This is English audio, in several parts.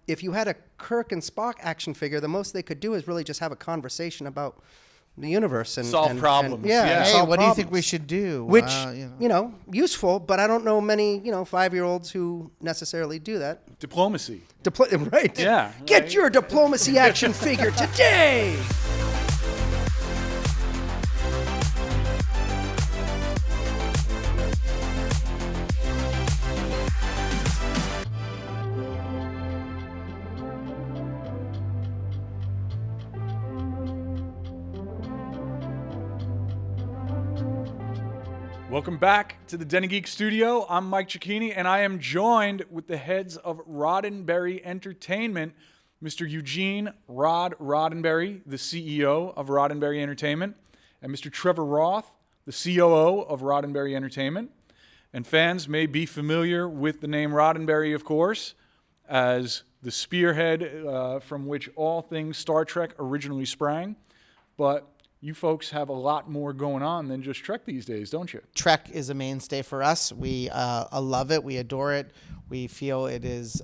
if you had a Kirk and Spock action figure, the most they could do is really just have a conversation about the universe and solve problems. Yeah. Hey, solve what do you problems. think we should do? Which, useful, but I don't know many, 5-year-olds who necessarily do that. Diplomacy. Right. Yeah. Get right. your diplomacy action figure today. Welcome back to the Den of Geek studio. I'm Mike Cicchini, and I am joined with the heads of Roddenberry Entertainment, Mr. Eugene Roddenberry, the CEO of Roddenberry Entertainment, and Mr. Trevor Roth, the COO of Roddenberry Entertainment. And fans may be familiar with the name Roddenberry, of course, as the spearhead from which all things Star Trek originally sprang. But you folks have a lot more going on than just Trek these days, don't you? Trek is a mainstay for us. We love it. We adore it. We feel it is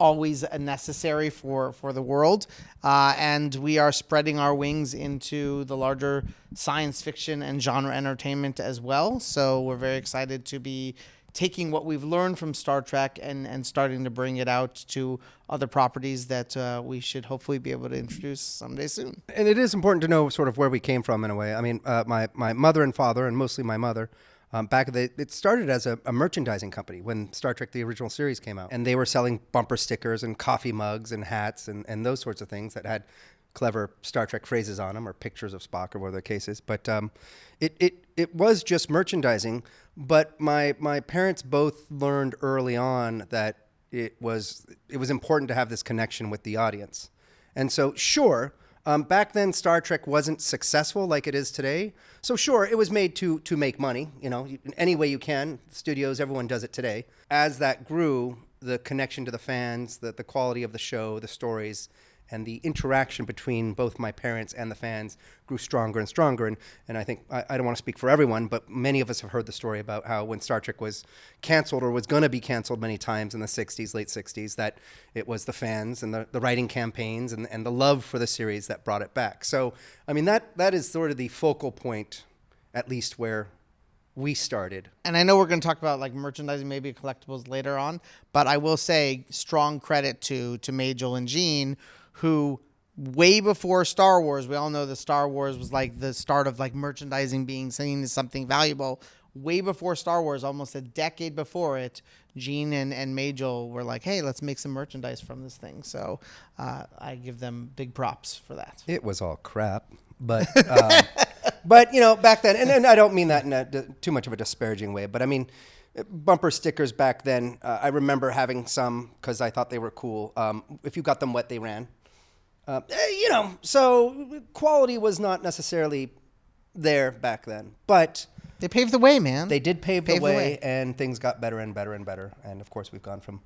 always necessary for the world. And we are spreading our wings into the larger science fiction and genre entertainment as well. So we're very excited to be taking what we've learned from Star Trek and starting to bring it out to other properties that we should hopefully be able to introduce someday soon. And it is important to know sort of where we came from in a way. I mean, my mother and father, and mostly my mother, it started as a merchandising company when Star Trek, the original series, came out. And they were selling bumper stickers and coffee mugs and hats and those sorts of things that had clever Star Trek phrases on them or pictures of Spock or whatever the case is. But it was just merchandising. But my parents both learned early on that it was important to have this connection with the audience. And so, sure, back then Star Trek wasn't successful like it is today. So sure, it was made to make money, in any way you can. Studios, everyone does it today. As that grew, the connection to the fans, the quality of the show, the stories, and the interaction between both my parents and the fans grew stronger and stronger. And I think, I don't want to speak for everyone, but many of us have heard the story about how when Star Trek was canceled or was going to be canceled many times in the 60s, late 60s, that it was the fans and the writing campaigns and the love for the series that brought it back. So, I mean, that is sort of the focal point, at least where we started. And I know we're going to talk about like merchandising, maybe collectibles later on, but I will say strong credit to Majel and Gene, who way before Star Wars, we all know that Star Wars was like the start of like merchandising being seen as something valuable. Way before Star Wars, almost a decade before it, Gene and Majel were like, hey, let's make some merchandise from this thing. So I give them big props for that. It was all crap, but but back then, and I don't mean that in too much of a disparaging way, but I mean bumper stickers back then. I remember having some because I thought they were cool. If you got them wet, they ran. So quality was not necessarily there back then, but they paved the way, man. They did pave the way, and things got better and better and better. And of course, we've gone from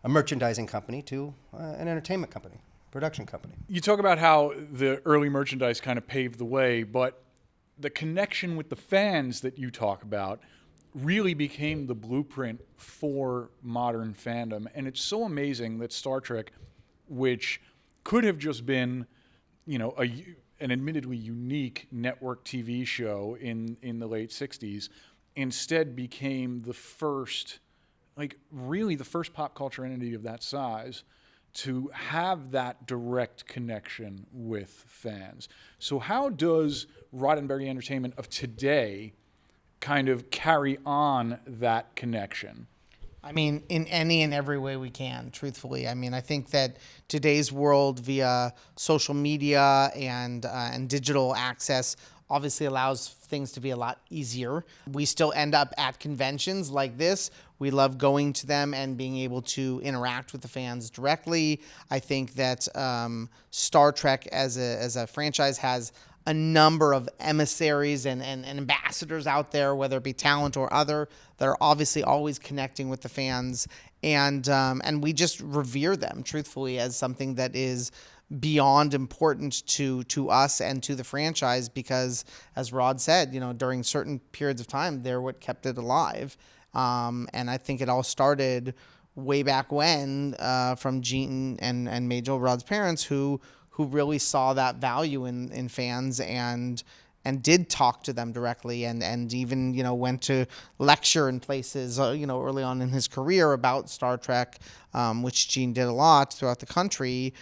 a merchandising company to an entertainment company, production company. You talk about how the early merchandise kind of paved the way, but the connection with the fans that you talk about really became the blueprint for modern fandom. And it's so amazing that Star Trek, which could have just been, an admittedly unique network TV show in the late 60s, instead became the first, really the first pop culture entity of that size to have that direct connection with fans. So how does Roddenberry Entertainment of today kind of carry on that connection? I mean, in any and every way we can, truthfully. I mean, I think that today's world via social media and digital access obviously allows things to be a lot easier. We still end up at conventions like this. We love going to them and being able to interact with the fans directly. I think that Star Trek as a franchise has a number of emissaries and ambassadors out there, whether it be talent or other, that are obviously always connecting with the fans. And we just revere them, truthfully, as something that is beyond important to us and to the franchise because, as Rod said, during certain periods of time, they're what kept it alive. And I think it all started way back when from Gene and Major Rod's parents who really saw that value in fans and did talk to them directly and even, went to lecture in places, early on in his career about Star Trek, which Gene did a lot throughout the country,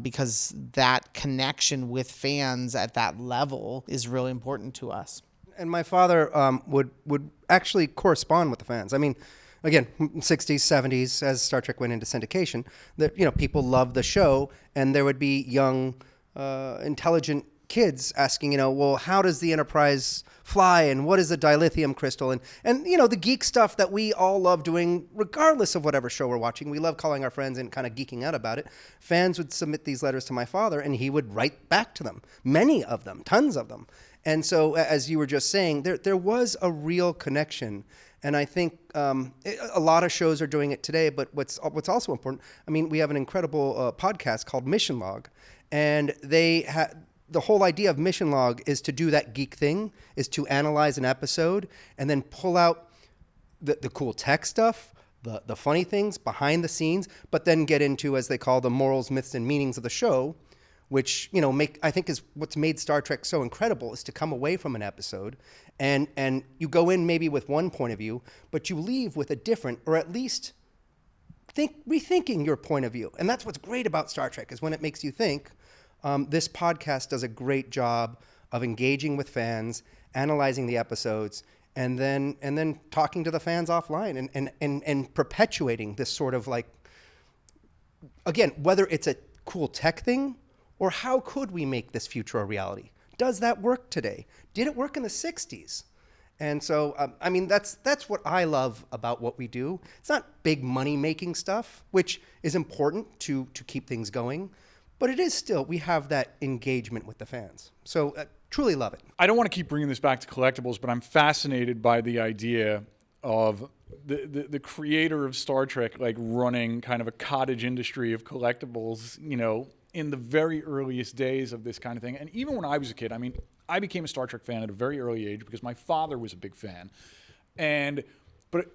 because that connection with fans at that level is really important to us. And my father would actually correspond with the fans. I mean, again, 60s, 70s, as Star Trek went into syndication, that people loved the show, and there would be young, intelligent kids asking, well, how does the Enterprise fly, and what is a dilithium crystal, and the geek stuff that we all love doing, regardless of whatever show we're watching. We love calling our friends and kind of geeking out about it. Fans would submit these letters to my father, and he would write back to them, many of them, tons of them. And so, as you were just saying, there was a real connection. And I think a lot of shows are doing it today. But what's also important, I mean, we have an incredible podcast called Mission Log, and the whole idea of Mission Log is to do that geek thing, is to analyze an episode and then pull out the cool tech stuff, the funny things behind the scenes, but then get into, as they call, the morals, myths, and meanings of the show, which I think is what's made Star Trek so incredible, is to come away from an episode and you go in maybe with one point of view, but you leave with a different, or at least rethinking your point of view. And that's what's great about Star Trek, is when it makes you think. This podcast does a great job of engaging with fans, analyzing the episodes, and then talking to the fans offline and perpetuating this sort of, like, again, whether it's a cool tech thing or how could we make this future a reality? Does that work today? Did it work in the 60s? And so, I mean, that's what I love about what we do. It's not big money-making stuff, which is important to keep things going. But it is still, we have that engagement with the fans. So truly love it. I don't want to keep bringing this back to collectibles, but I'm fascinated by the idea of the creator of Star Trek, like, running kind of a cottage industry of collectibles, in the very earliest days of this kind of thing. And even when I was a kid, I mean, I became a Star Trek fan at a very early age because my father was a big fan. But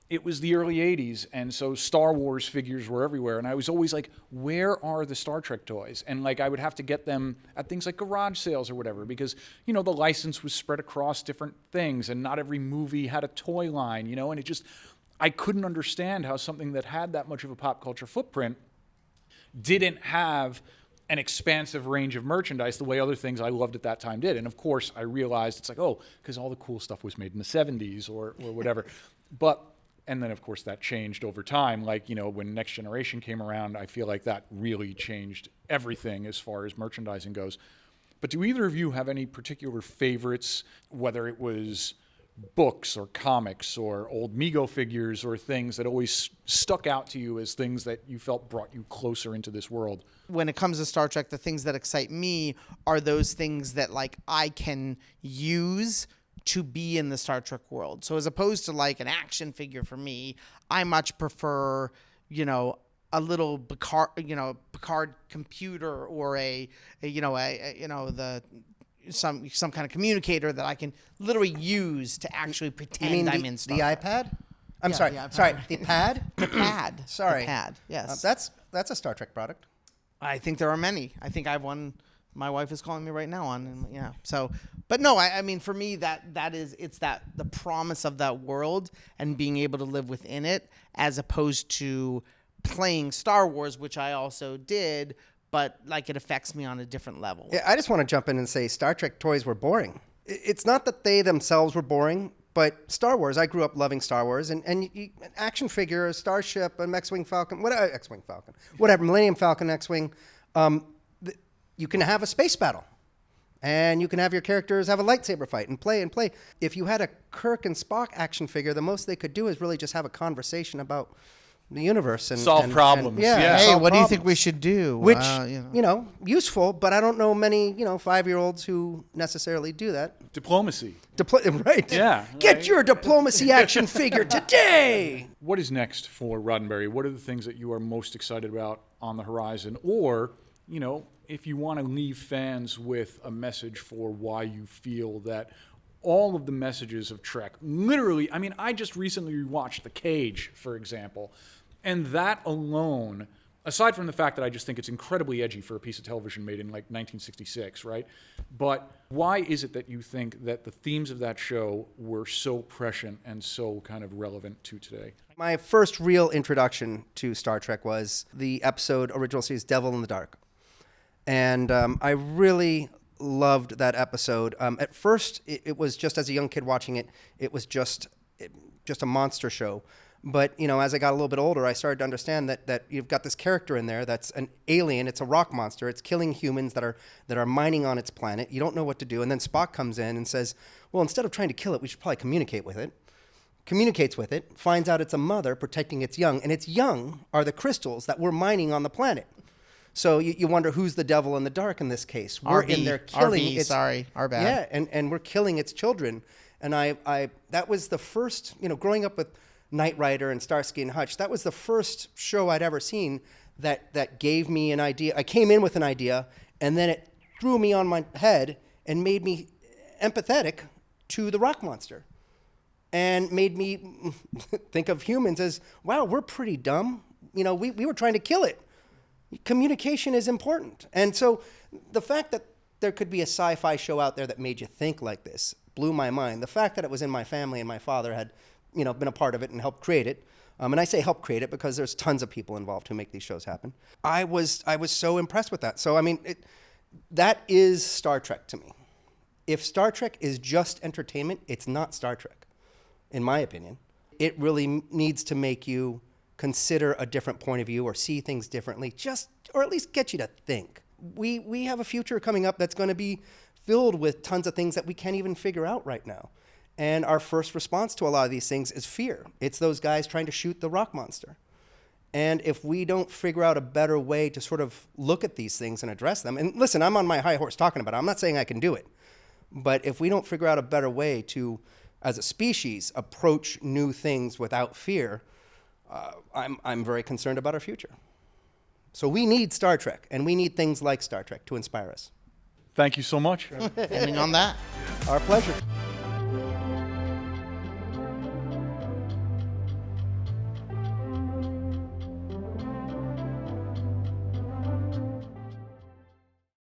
it was the early 80s, and so Star Wars figures were everywhere, and I was always like, where are the Star Trek toys? And, like, I would have to get them at things like garage sales or whatever, because, the license was spread across different things, and not every movie had a toy line, and it just, I couldn't understand how something that had that much of a pop culture footprint didn't have an expansive range of merchandise the way other things I loved at that time did. And, of course, I realized it's like, because all the cool stuff was made in the 70s or whatever. And then, of course, that changed over time. Like, when Next Generation came around, I feel like that really changed everything as far as merchandising goes. But do either of you have any particular favorites, whether it was books or comics or old Mego figures or things that always stuck out to you as things that you felt brought you closer into this world? When it comes to Star Trek, the things that excite me are those things that, like, I can use to be in the Star Trek world. So as opposed to, like, an action figure for me, I much prefer, a little Picard computer or some kind of communicator that I can literally use to actually pretend I'm in Star Trek. The iPad? I'm Yeah, sorry. the iPad. Sorry, the pad? The pad. Sorry. The pad, yes. That's a Star Trek product. I think there are many. I think I have one my wife is calling me right now on, and yeah. So, but no, I mean, for me, it's the promise of that world and being able to live within it, as opposed to playing Star Wars, which I also did, but, like, it affects me on a different level. Yeah, I just want to jump in and say Star Trek toys were boring. It's not that they themselves were boring, but Star Wars, I grew up loving Star Wars, and an action figure, a starship, an X-Wing Falcon, whatever, Millennium Falcon, X-Wing, you can have a space battle, and you can have your characters have a lightsaber fight and play. If you had a Kirk and Spock action figure, the most they could do is really just have a conversation about the universe and solve problems. Yeah. Hey, what do you think we should do? Which useful, but I don't know many 5-year-olds who necessarily do that. Diplomacy. Right. Yeah. Get your diplomacy action figure today. What is next for Roddenberry? What are the things that you are most excited about on the horizon? Or, if you want to leave fans with a message for why you feel that all of the messages of Trek. Literally, I mean, I just recently rewatched The Cage, for example, and that alone, aside from the fact that I just think it's incredibly edgy for a piece of television made in like 1966, right? But why is it that you think that the themes of that show were so prescient and so kind of relevant to today? My first real introduction to Star Trek was the episode, original series, Devil in the Dark. And I really loved that episode. At first, it was just as a young kid watching it, it was just a monster show. But, you know, as I got a little bit older, I started to understand that you've got this character in there that's an alien. It's a rock monster. It's killing humans that are mining on its planet. You don't know what to do. And then Spock comes in and says, well, instead of trying to kill it, we should probably communicate with it. Communicates with it, finds out it's a mother protecting its young. And its young are the crystals that we're mining on the planet. So you wonder who's the devil in the dark in this case. We're in there killing its... Sorry, our bad. Yeah, and we're killing its children. And I that was the first, you know, growing up with Knight Rider and Starsky and Hutch, that was the first show I'd ever seen that gave me an idea. I came in with an idea, and then it threw me on my head and made me empathetic to the rock monster. And made me think of humans as, wow, we're pretty dumb. You know, we were trying to kill it. Communication is important. And so the fact that there could be a sci-fi show out there that made you think like this blew my mind. The fact that it was in my family and my father had, you know, been a part of it and helped create it. And I say help create it because there's tons of people involved who make these shows happen. I was so impressed with that. So, I mean, that is Star Trek to me. If Star Trek is just entertainment, it's not Star Trek, in my opinion. It really needs to make you consider a different point of view or see things differently, or at least get you to think. We have a future coming up that's going to be filled with tons of things that we can't even figure out right now. And our first response to a lot of these things is fear. It's those guys trying to shoot the rock monster. And if we don't figure out a better way to sort of look at these things and address them, and listen, I'm on my high horse talking about it. I'm not saying I can do it. But if we don't figure out a better way to, as a species, approach new things without fear, I'm very concerned about our future. So we need Star Trek, and we need things like Star Trek to inspire us. Thank you so much. Ending on that. Our pleasure.